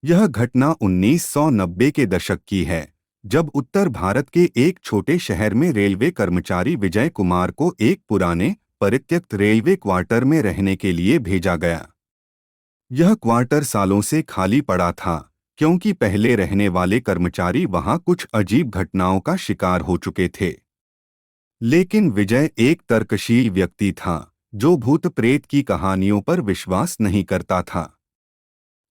यह घटना 1990 के दशक की है, जब उत्तर भारत के एक छोटे शहर में रेलवे कर्मचारी विजय कुमार को एक पुराने, परित्यक्त रेलवे क्वार्टर में रहने के लिए भेजा गया। यह क्वार्टर सालों से खाली पड़ा था, क्योंकि पहले रहने वाले कर्मचारी वहां कुछ अजीब घटनाओं का शिकार हो चुके थे। लेकिन विजय एक तर्कशील व्यक्ति था, जो भूत प्रेत की कहानियों पर विश्वास नहीं करता था।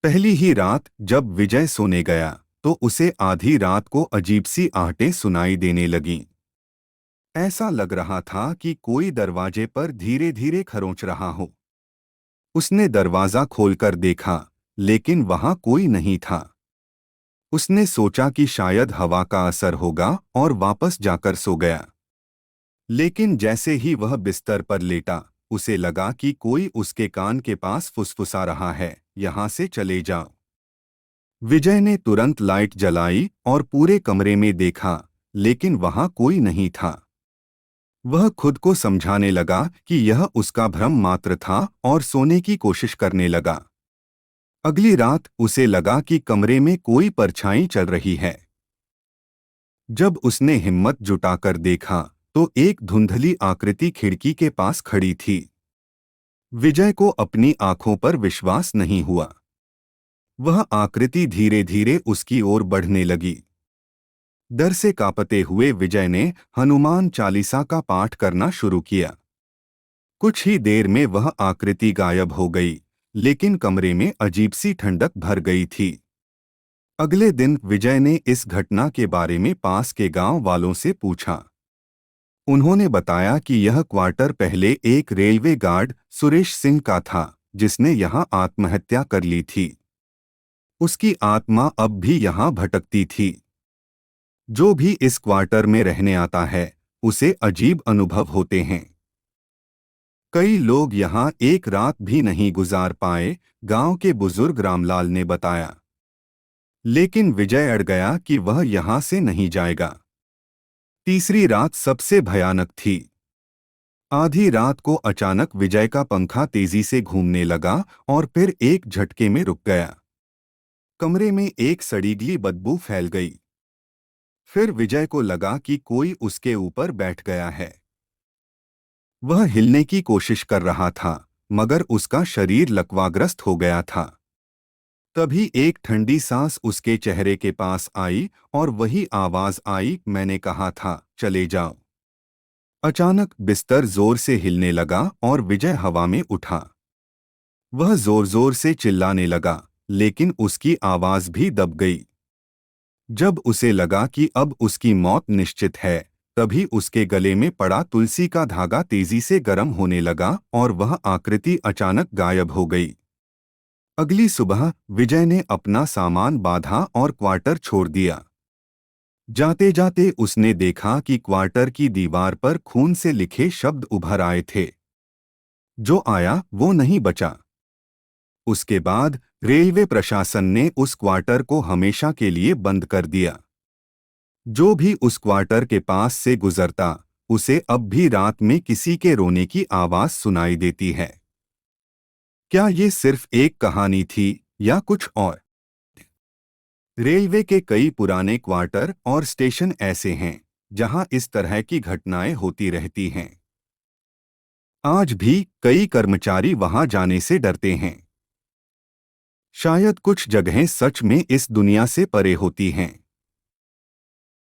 पहली ही रात जब विजय सोने गया, तो उसे आधी रात को अजीब सी आहटें सुनाई देने लगीं। ऐसा लग रहा था कि कोई दरवाजे पर धीरे धीरे खरोंच रहा हो। उसने दरवाजा खोलकर देखा, लेकिन वहां कोई नहीं था। उसने सोचा कि शायद हवा का असर होगा और वापस जाकर सो गया। लेकिन जैसे ही वह बिस्तर पर लेटा, उसे लगा कि कोई उसके कान के पास फुसफुसा रहा है, यहाँ से चले जाओ। विजय ने तुरंत लाइट जलाई और पूरे कमरे में देखा, लेकिन वहां कोई नहीं था। वह खुद को समझाने लगा कि यह उसका भ्रम मात्र था और सोने की कोशिश करने लगा। अगली रात उसे लगा कि कमरे में कोई परछाई चल रही है। जब उसने हिम्मत जुटाकर देखा, तो एक धुंधली आकृति खिड़की के पास खड़ी थी। विजय को अपनी आंखों पर विश्वास नहीं हुआ। वह आकृति धीरे धीरे उसकी ओर बढ़ने लगी। डर से कांपते हुए विजय ने हनुमान चालीसा का पाठ करना शुरू किया। कुछ ही देर में वह आकृति गायब हो गई, लेकिन कमरे में अजीब सी ठंडक भर गई थी। अगले दिन विजय ने इस घटना के बारे में पास के गांव वालों से पूछा। उन्होंने बताया कि यह क्वार्टर पहले एक रेलवे गार्ड सुरेश सिंह का था, जिसने यहां आत्महत्या कर ली थी। उसकी आत्मा अब भी यहां भटकती थी। जो भी इस क्वार्टर में रहने आता है, उसे अजीब अनुभव होते हैं। कई लोग यहां एक रात भी नहीं गुजार पाए, गांव के बुजुर्ग रामलाल ने बताया। लेकिन विजय अड़ गया कि वह यहां से नहीं जाएगा। तीसरी रात सबसे भयानक थी। आधी रात को अचानक विजय का पंखा तेजी से घूमने लगा और फिर एक झटके में रुक गया। कमरे में एक सड़ीगली बदबू फैल गई। फिर विजय को लगा कि कोई उसके ऊपर बैठ गया है। वह हिलने की कोशिश कर रहा था, मगर उसका शरीर लकवाग्रस्त हो गया था। तभी एक ठंडी सांस उसके चेहरे के पास आई और वही आवाज आई, मैंने कहा था, चले जाओ। अचानक बिस्तर जोर से हिलने लगा और विजय हवा में उठा। वह जोर जोर से चिल्लाने लगा, लेकिन उसकी आवाज भी दब गई। जब उसे लगा कि अब उसकी मौत निश्चित है, तभी उसके गले में पड़ा तुलसी का धागा तेजी से गर्म होने लगा और वह आकृति अचानक गायब हो गई। अगली सुबह विजय ने अपना सामान बांधा और क्वार्टर छोड़ दिया। जाते जाते उसने देखा कि क्वार्टर की दीवार पर खून से लिखे शब्द उभर आए थे, जो आया वो नहीं बचा। उसके बाद रेलवे प्रशासन ने उस क्वार्टर को हमेशा के लिए बंद कर दिया। जो भी उस क्वार्टर के पास से गुजरता, उसे अब भी रात में किसी के रोने की आवाज सुनाई देती है। क्या ये सिर्फ एक कहानी थी या कुछ और? रेलवे के कई पुराने क्वार्टर और स्टेशन ऐसे हैं, जहां इस तरह की घटनाएं होती रहती हैं। आज भी कई कर्मचारी वहां जाने से डरते हैं। शायद कुछ जगहें सच में इस दुनिया से परे होती हैं।